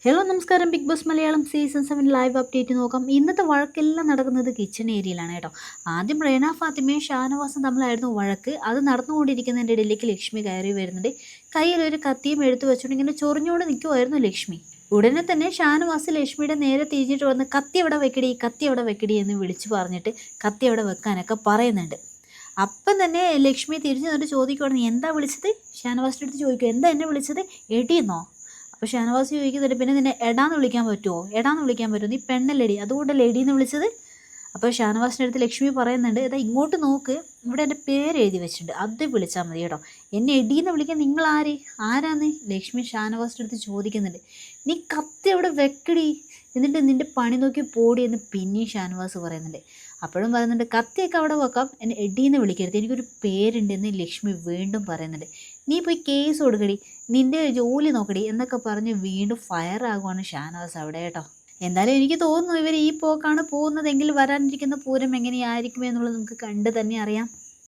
Hello നമസ്കാരം. Big Boss Malayalam season 7 live update നോക്കാം. ഇന്നത്തെ വഴക്കെല്ലാം നടക്കുന്നത് കിച്ചൺ ഏരിയയിലാണ് കേട്ടോ. ആദ്യം റേന ഫാത്തിമയും ഷാനവാസും തമ്മിലായിരുന്നു വഴക്ക്. അത് നടന്നുകൊണ്ടിരിക്കുന്നതിൻ്റെ ഇടയിലേക്ക് ലക്ഷ്മി കയറി വരുന്നുണ്ട്. കയ്യിലൊരു കത്തിയും എടുത്തു വെച്ചുകൊണ്ട് ഇങ്ങനെ ചൊറിഞ്ഞുകൊണ്ട് നിൽക്കുമായിരുന്നു ലക്ഷ്മി. ഉടനെ തന്നെ ഷാനവാസ് ലക്ഷ്മിയുടെ നേരെ തിരിഞ്ഞിട്ട് വന്ന് കത്തി എവിടെ വെക്കടി, കത്തി എവിടെ വെക്കടി എന്ന് വിളിച്ചു പറഞ്ഞിട്ട് കത്തി എവിടെ വെക്കാനൊക്കെ പറയുന്നുണ്ട്. അപ്പം തന്നെ ലക്ഷ്മി തിരിഞ്ഞു നിന്നിട്ട് ചോദിക്കുവാണ്, നീ എന്താ വിളിച്ചത്? ഷാനവാസിൻ്റെ അടുത്ത് ചോദിക്കുക, എന്താ എന്നെ വിളിച്ചത്, എടിയെന്നോ? അപ്പോൾ ഷാനവാസ് ചോദിക്കുന്നുണ്ട്, പിന്നെ നിന്നെ എടാന്ന് വിളിക്കാൻ പറ്റുമോ? എടാന്ന് വിളിക്കാൻ പറ്റുമോ? നീ പെണ്ണല്ലേടി, അതുകൊണ്ടല്ലേ എടീന്ന് വിളിച്ചത്? അപ്പോൾ ഷാനവാസിൻ്റെ അടുത്ത് ലക്ഷ്മി പറയുന്നുണ്ട്, ഇതാ ഇങ്ങോട്ട് നോക്ക്, ഇവിടെ എൻ്റെ പേര് എഴുതി വെച്ചിട്ടുണ്ട്, അത് വിളിച്ചാൽ മതി കേട്ടോ. എന്നെ എടീന്ന് വിളിക്കാൻ നിങ്ങൾ ആരാന്ന് ലക്ഷ്മി ഷാനവാസിൻ്റെ അടുത്ത് ചോദിക്കുന്നുണ്ട്. നീ കത്തി അവിടെ വെക്കടി, എന്നിട്ട് നിൻ്റെ പണി നോക്കി പോടി എന്ന് പിന്നെയും ഷാനവാസ് പറയുന്നുണ്ട്. അപ്പോഴും പറയുന്നുണ്ട്, കത്തിയൊക്കെ അവിടെ വെക്കാം, എന്നെ എടീന്ന് വിളിക്കരുത്, എനിക്കൊരു പേരുണ്ടെന്ന് ലക്ഷ്മി വീണ്ടും പറയുന്നുണ്ട്. നീ പോയി കേസ് കൊടുക്കടി, നിൻ്റെ ജോലി നോക്കടി എന്നൊക്കെ പറഞ്ഞ് വീണ്ടും ഫയർ ആകുവാണ് ഷാനവാസ് അവിടെ കേട്ടോ. എന്തായാലും എനിക്ക് തോന്നുന്നു ഇവർ ഈ പോക്കാണ് പോകുന്നതെങ്കിൽ വരാനിരിക്കുന്ന പൂരം എങ്ങനെയായിരിക്കും എന്നുള്ളത് നമുക്ക് കണ്ട് തന്നെ അറിയാം.